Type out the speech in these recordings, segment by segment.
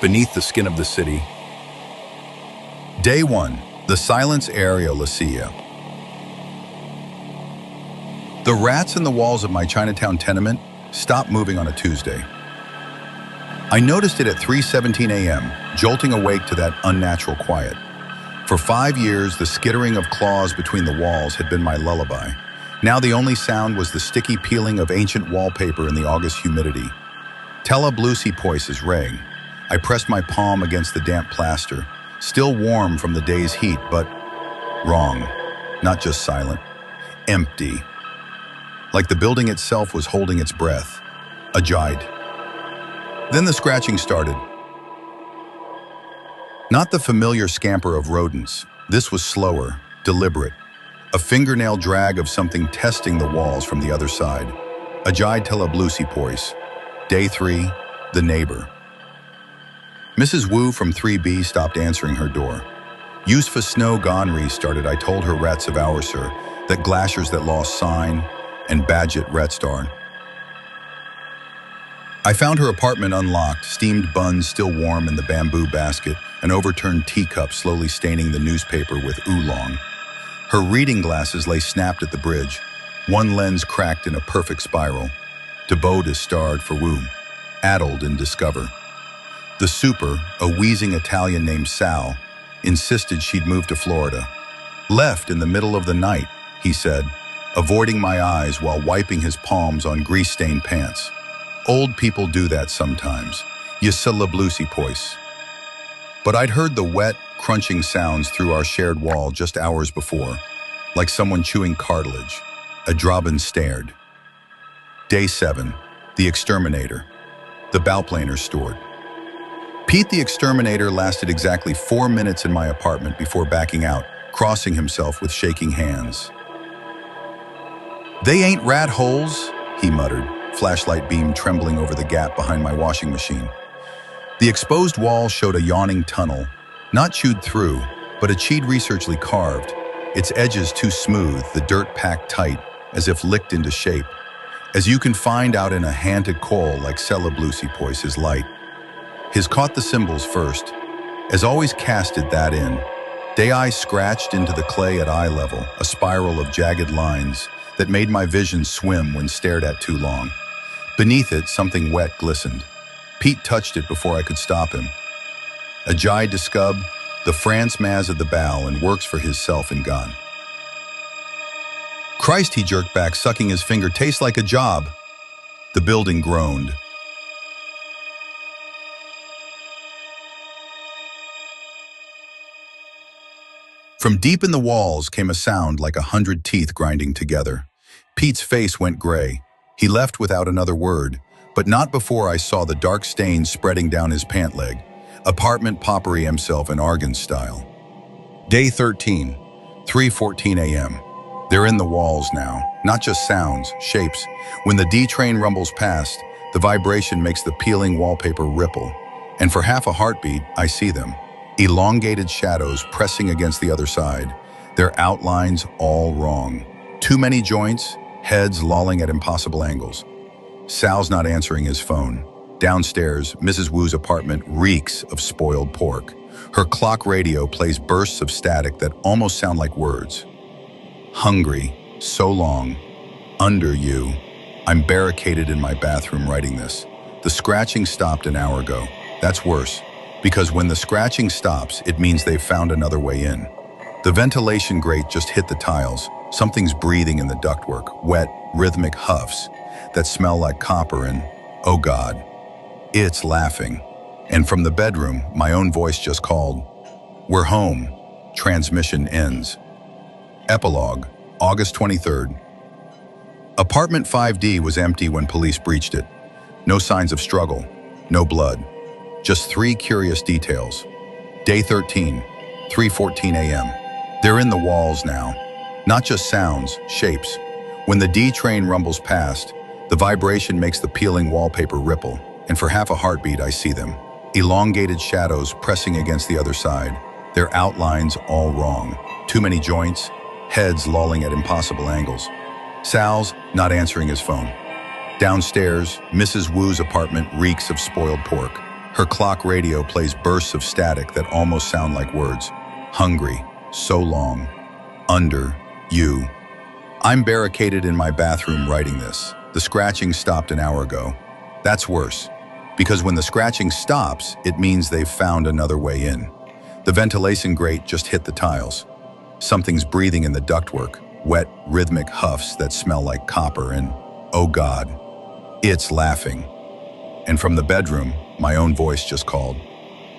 beneath the skin of the city. Day 1. The silence aerialicia. The rats in the walls of my Chinatown tenement stopped moving on a Tuesday. I noticed it at 3:17 a.m., jolting awake to that unnatural quiet. For 5 years, the skittering of claws between the walls had been my lullaby. Now the only sound was the sticky peeling of ancient wallpaper in the August humidity. Tella Bluesy Poises rang. I pressed my palm against the damp plaster, still warm from the day's heat, but wrong. Not just silent. Empty. Like the building itself was holding its breath. Ajide. Then the scratching started. Not the familiar scamper of rodents. This was slower, deliberate. A fingernail drag of something testing the walls from the other side. Ajide Tella Bluesy Poise. Day 3, the neighbor. Mrs. Wu from 3B stopped answering her door. Usfa Snow Gonri started. I told her rats of our sir, that glashers that lost sign, and Badget Retstar. I found her apartment unlocked, steamed buns still warm in the bamboo basket, an overturned teacup slowly staining the newspaper with oolong. Her reading glasses lay snapped at the bridge, one lens cracked in a perfect spiral. Debode is starred for Wu, addled in Discover. The super, a wheezing Italian named Sal, insisted she'd move to Florida. Left in the middle of the night, he said, avoiding my eyes while wiping his palms on grease-stained pants. Old people do that sometimes. Yasilla Bluesy Poise. But I'd heard the wet, crunching sounds through our shared wall just hours before, like someone chewing cartilage. A Drabin stared. Day 7, the exterminator. The bowplaner stored. Pete the exterminator lasted exactly 4 minutes in my apartment before backing out, crossing himself with shaking hands. "They ain't rat holes," he muttered, flashlight beam trembling over the gap behind my washing machine. The exposed wall showed a yawning tunnel, not chewed through, but a researchedly carved, its edges too smooth, the dirt packed tight, as if licked into shape. As you can find out in a haunted coal like Sella Bluesy Poise's light. His caught the symbols first, as always casted that in. Day eye scratched into the clay at eye level, a spiral of jagged lines that made my vision swim when stared at too long. Beneath it, something wet glistened. Pete touched it before I could stop him. Ajay Discub, the France Maz of the bow and works for his self and gone. Christ, he jerked back, sucking his finger, tastes like a job. The building groaned. From deep in the walls came a sound like 100 teeth grinding together. Pete's face went gray. He left without another word, but not before I saw the dark stains spreading down his pant leg. Apartment poppery himself in Argan style. Day 13, 3:14 a.m. They're in the walls now, not just sounds, shapes. When the D train rumbles past, the vibration makes the peeling wallpaper ripple. And for half a heartbeat, I see them. Elongated shadows pressing against the other side, their outlines all wrong. Too many joints, heads lolling at impossible angles. Sal's not answering his phone. Downstairs, Mrs. Wu's apartment reeks of spoiled pork. Her clock radio plays bursts of static that almost sound like words. Hungry, so long, under you. I'm barricaded in my bathroom writing this. The scratching stopped an hour ago. That's worse. Because when the scratching stops, it means they've found another way in. The ventilation grate just hit the tiles. Something's breathing in the ductwork, wet, rhythmic huffs that smell like copper and, oh God, it's laughing. And from the bedroom, my own voice just called, "We're home." Transmission ends. Epilogue, August 23rd. Apartment 5D was empty when police breached it. No signs of struggle, no blood. Just 3 curious details. Day 13, 3:14 a.m. They're in the walls now. Not just sounds, shapes. When the D train rumbles past, the vibration makes the peeling wallpaper ripple, and for half a heartbeat I see them. Elongated shadows pressing against the other side, their outlines all wrong. Too many joints, heads lolling at impossible angles. Sal's not answering his phone. Downstairs, Mrs. Wu's apartment reeks of spoiled pork. Her clock radio plays bursts of static that almost sound like words. Hungry, so long, under, you. I'm barricaded in my bathroom writing this. The scratching stopped an hour ago. That's worse, because when the scratching stops, it means they've found another way in. The ventilation grate just hit the tiles. Something's breathing in the ductwork, wet, rhythmic huffs that smell like copper, and, oh God, it's laughing. And from the bedroom, my own voice just called,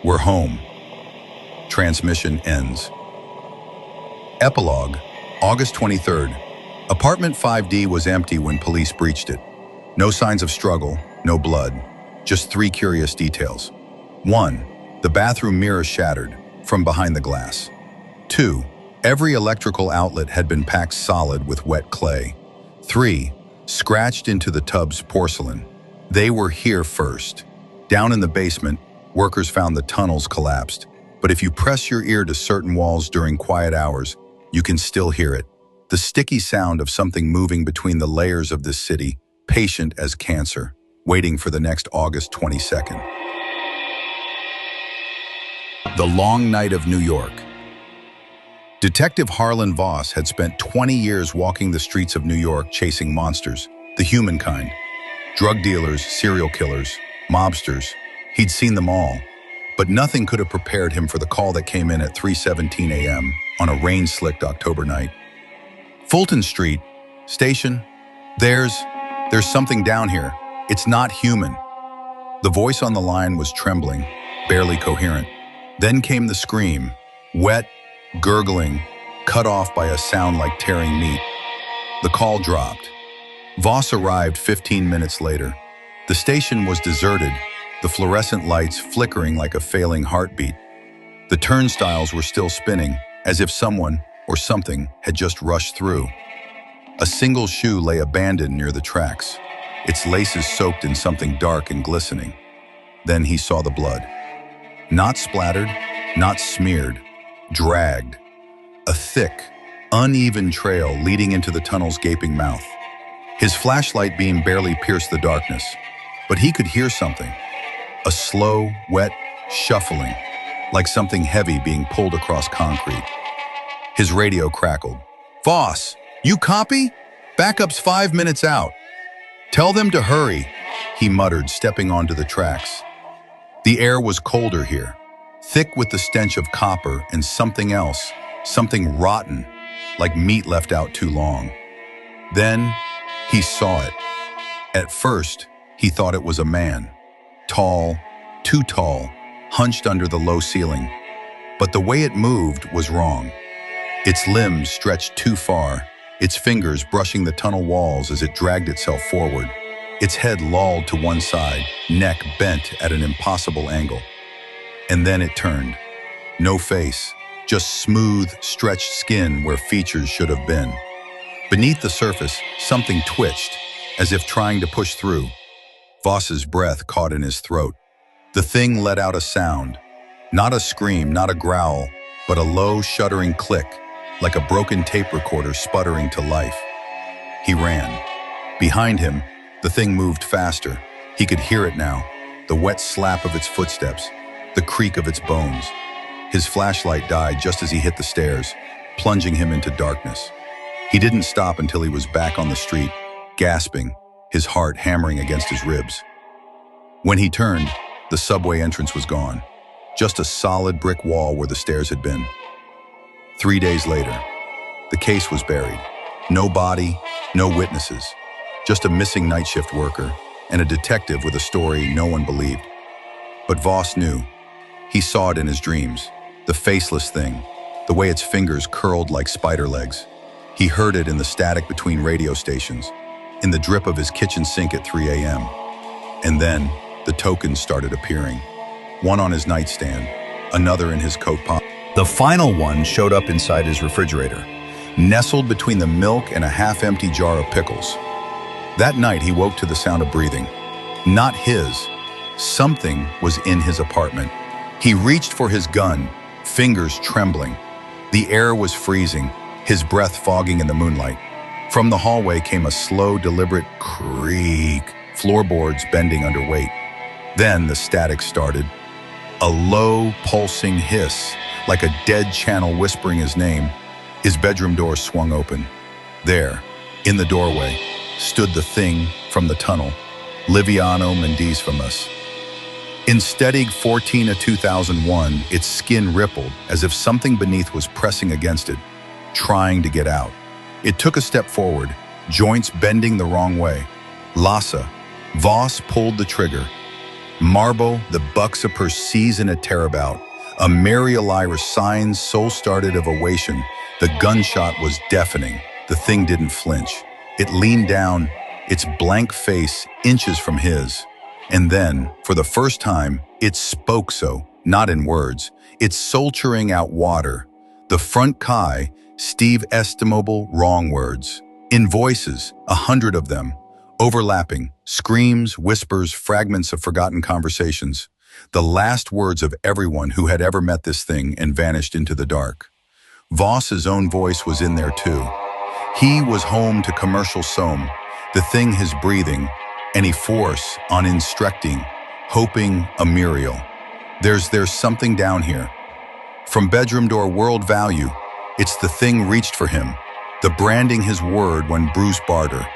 "We're home." Transmission ends. Epilogue, August 23rd. Apartment 5D was empty when police breached it. No signs of struggle, no blood, just 3 curious details. 1. The bathroom mirror shattered from behind the glass. 2. Every electrical outlet had been packed solid with wet clay. 3. Scratched into the tub's porcelain. They were here first. Down in the basement, workers found the tunnels collapsed. But if you press your ear to certain walls during quiet hours, you can still hear it. The sticky sound of something moving between the layers of this city, patient as cancer, waiting for the next August 22nd. The Long Night of New York. Detective Harlan Voss had spent 20 years walking the streets of New York chasing monsters, the humankind. Drug dealers, serial killers, mobsters. He'd seen them all. But nothing could have prepared him for the call that came in at 3:17 a.m. on a rain-slicked October night. Fulton Street, station, there's something down here. It's not human. The voice on the line was trembling, barely coherent. Then came the scream, wet, gurgling, cut off by a sound like tearing meat. The call dropped. Voss arrived 15 minutes later. The station was deserted, the fluorescent lights flickering like a failing heartbeat. The turnstiles were still spinning, as if someone or something had just rushed through. A single shoe lay abandoned near the tracks, its laces soaked in something dark and glistening. Then he saw the blood. Not splattered, not smeared, dragged. A thick, uneven trail leading into the tunnel's gaping mouth. His flashlight beam barely pierced the darkness, but he could hear something. A slow, wet shuffling, like something heavy being pulled across concrete. His radio crackled. "Voss, you copy? Backup's 5 minutes out." "Tell them to hurry," he muttered, stepping onto the tracks. The air was colder here, thick with the stench of copper and something else, something rotten, like meat left out too long. Then he saw it. At first, he thought it was a man. Tall, too tall, hunched under the low ceiling. But the way it moved was wrong. Its limbs stretched too far, its fingers brushing the tunnel walls as it dragged itself forward. Its head lolled to one side, neck bent at an impossible angle. And then it turned. No face, just smooth, stretched skin where features should have been. Beneath the surface, something twitched, as if trying to push through. Voss's breath caught in his throat. The thing let out a sound. Not a scream, not a growl, but a low, shuddering click, like a broken tape recorder sputtering to life. He ran. Behind him, the thing moved faster. He could hear it now, the wet slap of its footsteps, the creak of its bones. His flashlight died just as he hit the stairs, plunging him into darkness. He didn't stop until he was back on the street, gasping, his heart hammering against his ribs. When he turned, the subway entrance was gone, just a solid brick wall where the stairs had been. 3 days later, the case was buried. No body, no witnesses, just a missing night shift worker and a detective with a story no one believed. But Voss knew. He saw it in his dreams, the faceless thing, the way its fingers curled like spider legs. He heard it in the static between radio stations, in the drip of his kitchen sink at 3 a.m. And then, the tokens started appearing. One on his nightstand, another in his coat pocket. The final one showed up inside his refrigerator, nestled between the milk and a half-empty jar of pickles. That night, he woke to the sound of breathing. Not his. Something was in his apartment. He reached for his gun, fingers trembling. The air was freezing, his breath fogging in the moonlight. From the hallway came a slow, deliberate creak, floorboards bending under weight. Then the static started. A low, pulsing hiss, like a dead channel whispering his name. His bedroom door swung open. There, in the doorway, stood the thing from the tunnel, Liviano Mendizimus. In Stedig 14/2001, its skin rippled as if something beneath was pressing against it, trying to get out. It took a step forward, joints bending the wrong way. Lassa, Voss pulled the trigger. Marbo, the bucks of per season a terabout. A Marialiris signs soul started of ovation. The gunshot was deafening. The thing didn't flinch. It leaned down, its blank face inches from his. And then, for the first time, it spoke so, not in words. It's soldiering out water. The front Kai, Steve estimable wrong words. In voices, 100 of them. Overlapping, screams, whispers, fragments of forgotten conversations. The last words of everyone who had ever met this thing and vanished into the dark. Voss's own voice was in there too. He was home to commercial Somme, the thing his breathing, any force on instructing, hoping a Muriel. There's something down here. From bedroom door world value, it's the thing reached for him, the branding his word when Bruce barter.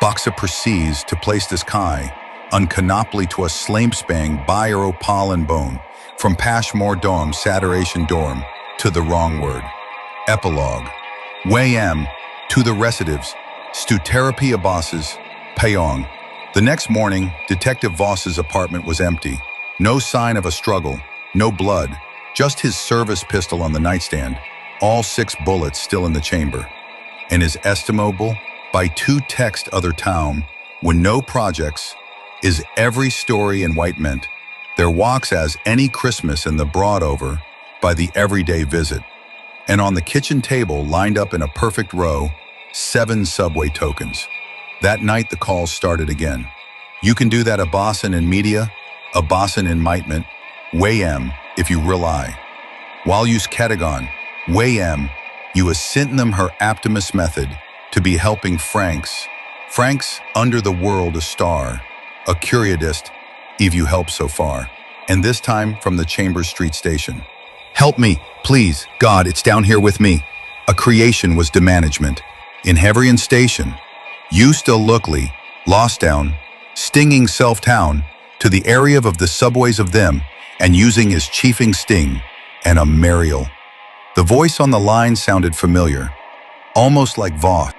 Boxa perceives to place this Kai, on canoply to a slamespang buyer pollen bone, from Pashmore dorm saturation dorm, to the wrong word. Epilogue. Wayam, to the recitives, stu therapy bosses, payong. The next morning, Detective Voss's apartment was empty. No sign of a struggle, no blood, just his service pistol on the nightstand, all 6 bullets still in the chamber. And his estimable, by 2 text other town, when no projects, is every story in white meant. There walks as any Christmas in the broad over, by the everyday visit. And on the kitchen table, lined up in a perfect row, 7 subway tokens. That night the calls started again. You can do that a bossin in media, a bossin in mightment, Wayem, if you rely. While use catagon, Wayem, you ascint them her Optimus method, to be helping Franks under the world a star, a curiodist, if you help so far. And this time from the Chambers Street station. Help me, please, God, it's down here with me. A creation was demanagement. In Heverian station, you still lookly, lost down, stinging self-town, to the area of the subways of them, and using his chiefing sting, and a Mariel. The voice on the line sounded familiar, almost like Voss.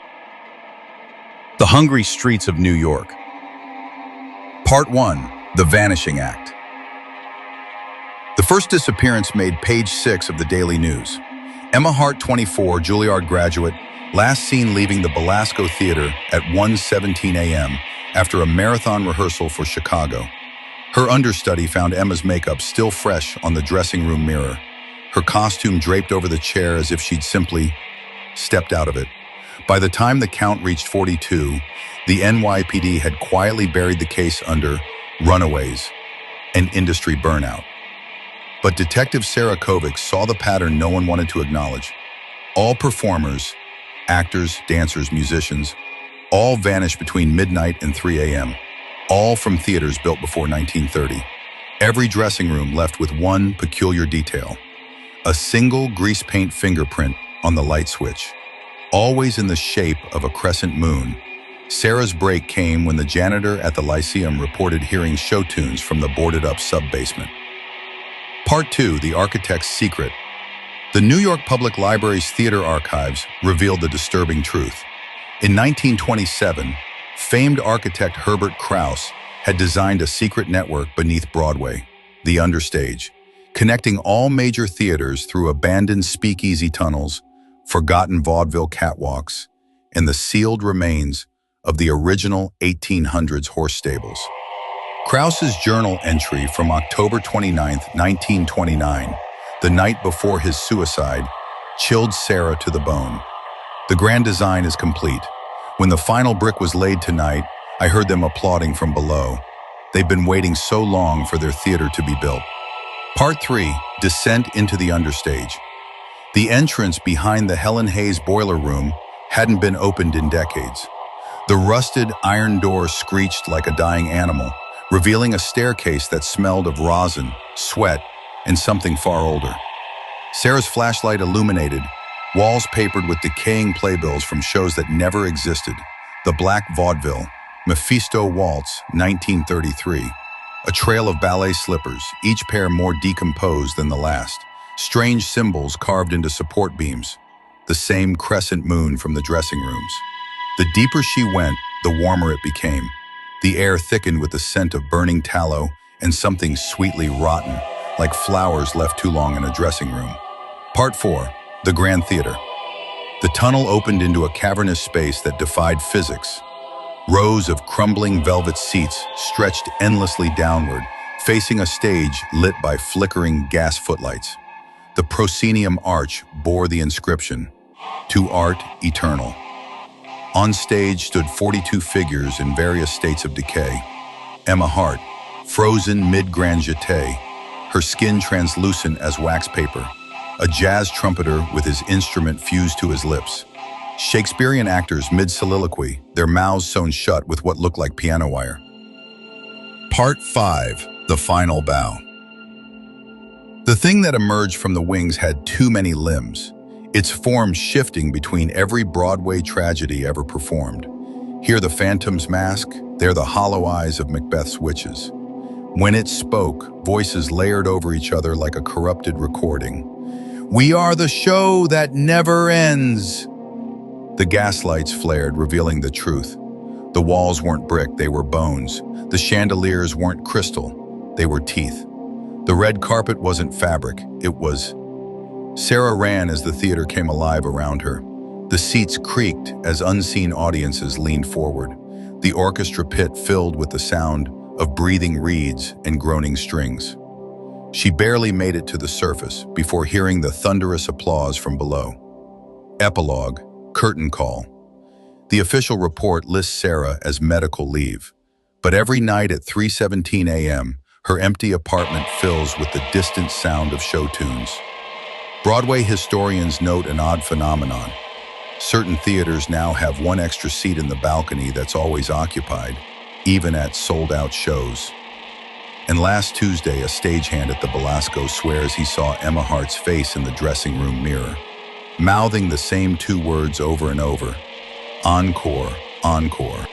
The Hungry Streets of New York. Part 1, The Vanishing Act. The first disappearance made page 6 of the Daily News. Emma Hart, 24, Juilliard graduate, last seen leaving the Belasco Theater at 1:17 a.m. after a marathon rehearsal for Chicago. Her understudy found Emma's makeup still fresh on the dressing room mirror, her costume draped over the chair as if she'd simply stepped out of it. By the time the count reached 42, the NYPD had quietly buried the case under runaways and industry burnout. But Detective Sarah Kovic saw the pattern no one wanted to acknowledge. All performers, actors, dancers, musicians, all vanished between midnight and 3 a.m., all from theaters built before 1930. Every dressing room left with one peculiar detail: a single grease paint fingerprint on the light switch, always in the shape of a crescent moon. Sarah's break came when the janitor at the Lyceum reported hearing show tunes from the boarded-up sub-basement. Part 2, The Architect's Secret. The New York Public Library's theater archives revealed the disturbing truth. In 1927, famed architect Herbert Krause had designed a secret network beneath Broadway, the Understage, connecting all major theaters through abandoned speakeasy tunnels, forgotten vaudeville catwalks, and the sealed remains of the original 1800s horse stables. Krause's journal entry from October 29, 1929, the night before his suicide, chilled Sarah to the bone. The grand design is complete. When the final brick was laid tonight, I heard them applauding from below. They've been waiting so long for their theater to be built. Part 3, Descent into the Understage. The entrance behind the Helen Hayes boiler room hadn't been opened in decades. The rusted iron door screeched like a dying animal, revealing a staircase that smelled of rosin, sweat, and something far older. Sarah's flashlight illuminated, walls papered with decaying playbills from shows that never existed. The Black Vaudeville, Mephisto Waltz, 1933. A trail of ballet slippers, each pair more decomposed than the last. Strange symbols carved into support beams. The same crescent moon from the dressing rooms. The deeper she went, the warmer it became. The air thickened with the scent of burning tallow and something sweetly rotten, like flowers left too long in a dressing room. Part 4. The Grand Theater. The tunnel opened into a cavernous space that defied physics. Rows of crumbling velvet seats stretched endlessly downward, facing a stage lit by flickering gas footlights. The proscenium arch bore the inscription, "To Art Eternal." On stage stood 42 figures in various states of decay. Emma Hart, frozen mid-grand jeté, her skin translucent as wax paper. A jazz trumpeter with his instrument fused to his lips. Shakespearean actors mid-soliloquy, their mouths sewn shut with what looked like piano wire. Part 5. The Final Bow. The thing that emerged from the wings had too many limbs, its form shifting between every Broadway tragedy ever performed. Here the phantom's mask, there the hollow eyes of Macbeth's witches. When it spoke, voices layered over each other like a corrupted recording. "We are the show that never ends." The gaslights flared, revealing the truth. The walls weren't brick, they were bones. The chandeliers weren't crystal, they were teeth. The red carpet wasn't fabric, it was. Sarah ran as the theater came alive around her. The seats creaked as unseen audiences leaned forward. The orchestra pit filled with the sound of breathing reeds and groaning strings. She barely made it to the surface before hearing the thunderous applause from below. Epilogue, curtain call. The official report lists Sarah as medical leave, but every night at 3:17 a.m., her empty apartment fills with the distant sound of show tunes. Broadway historians note an odd phenomenon. Certain theaters now have one extra seat in the balcony that's always occupied, even at sold-out shows. And last Tuesday, a stagehand at the Belasco swears he saw Emma Hart's face in the dressing room mirror, mouthing the same two words over and over, "Encore, encore."